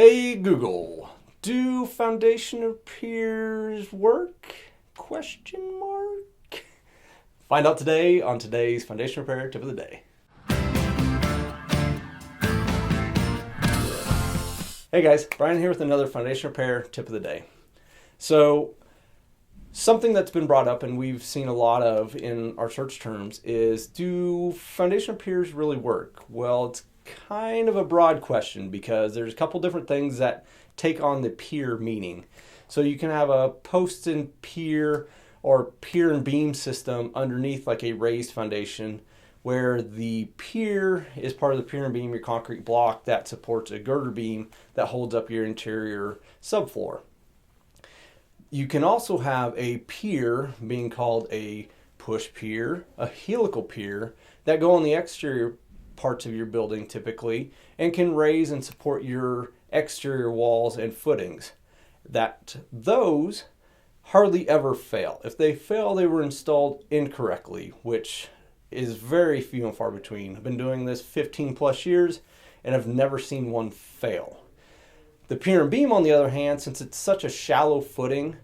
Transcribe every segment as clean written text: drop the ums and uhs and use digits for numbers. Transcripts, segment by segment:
Hey Google, do foundation piers work? Question mark. Find out today on today's foundation repair tip of the day. Hey guys, Brian here with another foundation repair tip of the day. So something that's been brought up and we've seen a lot of in our search terms is, do foundation piers really work? Well, it's kind of a broad question because there's a couple different things that take on the pier meaning. So you can have a post and pier or pier and beam system underneath like a raised foundation, where the pier is part of the pier and beam, your concrete block that supports a girder beam that holds up your interior subfloor. You can also have a pier being called a push pier, a helical pier, that go on the exterior parts of your building typically and can raise and support your exterior walls and footings. Those hardly ever fail. If they fail, they were installed incorrectly, which is very few and far between. I've been doing this 15 plus years and I've never seen one fail. The pier and beam, on the other hand, since it's such a shallow footing,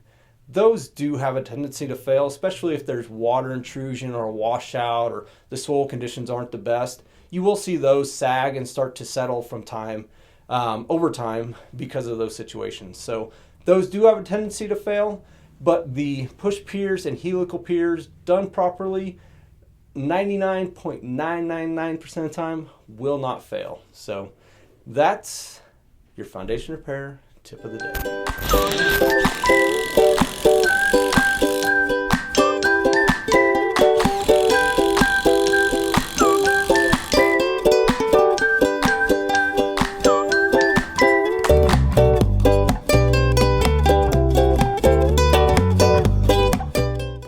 those do have a tendency to fail, especially if there's water intrusion or a washout or the soil conditions aren't the best. You will see those sag and start to settle from over time because of those situations. So those do have a tendency to fail, but the push piers and helical piers done properly, 99.999% of the time will not fail. So that's your foundation repair tip of the day.